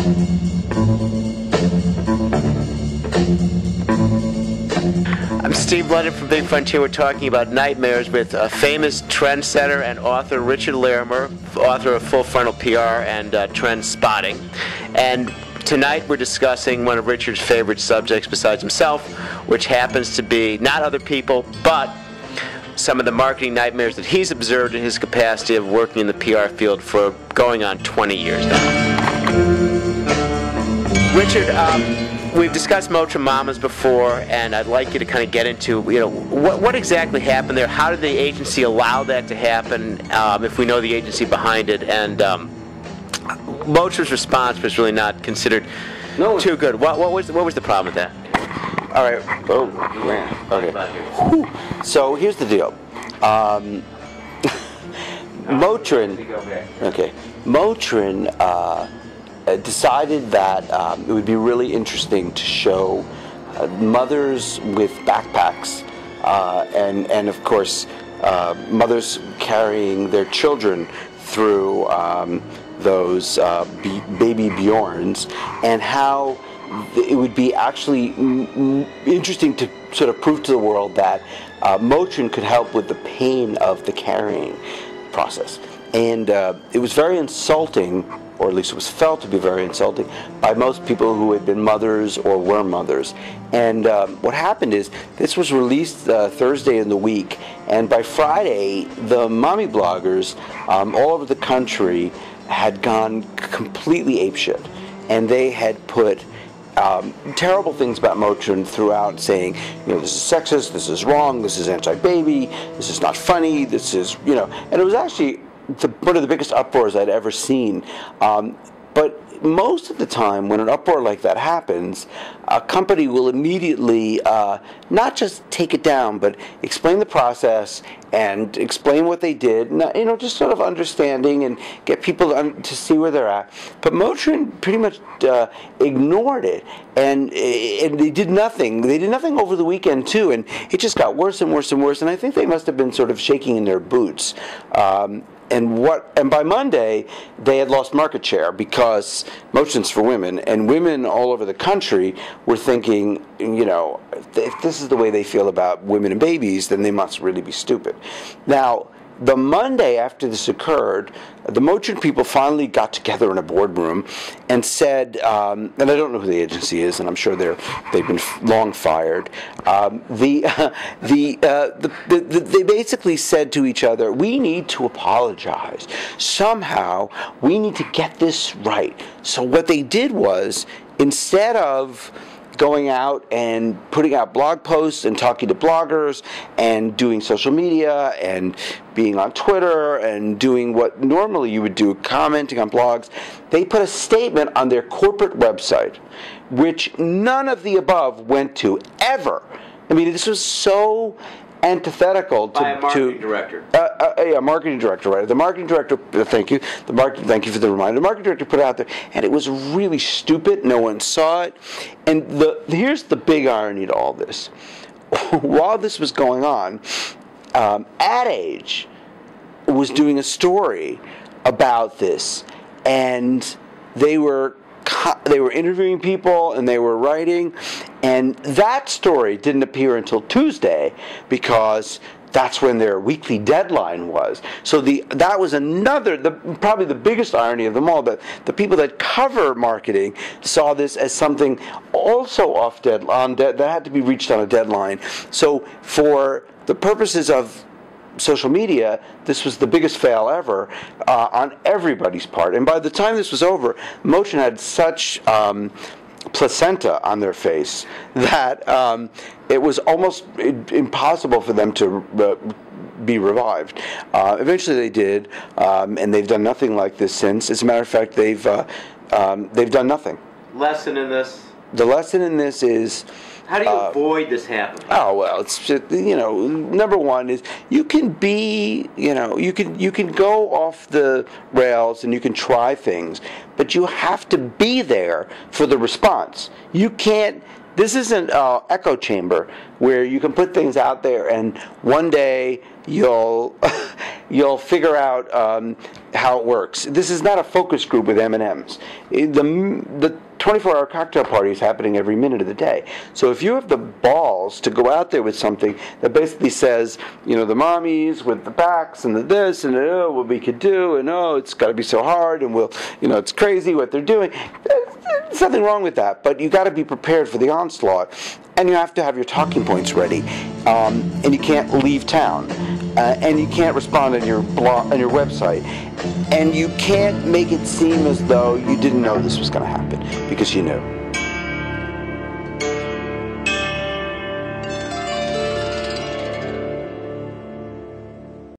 I'm Steve London from Big Frontier. We're talking about nightmares with a famous trendsetter and author Richard Laermer, author of Full Frontal PR and Trend Spotting. And tonight we're discussing one of Richard's favorite subjects besides himself, which happens to be not other people, but some of the marketing nightmares that he's observed in his capacity of working in the PR field for going on 20 years now. Richard, we've discussed Motrin Mommies before, and I'd like you to kind of get into, what exactly happened there? How did the agency allow that to happen, if we know the agency behind it? And Motrin's response was really not considered too good. What was the problem with that? All right. Oh, man. Okay. So here's the deal. Motrin. Okay. Motrin decided that it would be really interesting to show mothers with backpacks and of course mothers carrying their children through those baby Bjorns, and how it would be actually interesting to sort of prove to the world that Motrin could help with the pain of the carrying process. And it was very insulting, or at least it was felt to be very insulting, by most people who had been mothers or were mothers. And what happened is, this was released Thursday in the week, and by Friday, the mommy bloggers all over the country had gone completely apeshit. And they had put terrible things about Motrin throughout, saying, this is sexist, this is wrong, this is anti-baby, this is not funny, this is, and it was actually one of the biggest uproars I'd ever seen. But most of the time when an uproar like that happens, a company will immediately not just take it down, but explain the process and explain what they did, just sort of understanding and get people to see where they're at. But Motrin pretty much ignored it, and they did nothing. They did nothing over the weekend too, and it just got worse and worse and worse. And I think they must have been sort of shaking in their boots. And by Monday, they had lost market share, because Motrin's for women, and women all over the country were thinking, if this is the way they feel about women and babies, then they must really be stupid. Now, the Monday after this occurred, the Motrin people finally got together in a boardroom and said, and I don't know who the agency is, and I'm sure they've been long fired. They basically said to each other, we need to apologize. Somehow, we need to get this right. So what they did was, instead of going out and putting out blog posts and talking to bloggers and doing social media and being on Twitter and doing what normally you would do, commenting on blogs, they put a statement on their corporate website, which none of the above went to ever. I mean, this was so antithetical to by a marketing director. Yeah, marketing director, right? The marketing director, thank you. Thank you for the reminder. The marketing director put it out there, and it was really stupid. No one saw it. And here's the big irony to all this. While this was going on, Ad Age was doing a story about this, and they were interviewing people and they were writing, and that story didn't appear until Tuesday, because that's when their weekly deadline was. So that was probably the biggest irony of them all, that the people that cover marketing saw this as something also that had to be reached on a deadline. So for the purposes of social media, this was the biggest fail ever on everybody's part. And by the time this was over, Motrin had such placenta on their face that it was almost impossible for them to be revived. Eventually they did, and they've done nothing like this since. As a matter of fact, they've done nothing. Lesson in this? The lesson in this is, how do you avoid this happening? Oh, well, it's just, number one is you can go off the rails and you can try things, but you have to be there for the response. You can't. This isn't an echo chamber where you can put things out there and one day you'll you'll figure out how it works. This is not a focus group with M&Ms. The 24-hour cocktail party is happening every minute of the day. So if you have the balls to go out there with something that basically says, the mommies with the backs and the this and what we could do, and it's got to be so hard, and it's crazy what they're doing. There's nothing wrong with that, but you got to be prepared for the onslaught, and you have to have your talking points ready, and you can't leave town, and you can't respond on your blog, on your website, and you can't make it seem as though you didn't know this was going to happen, because you knew.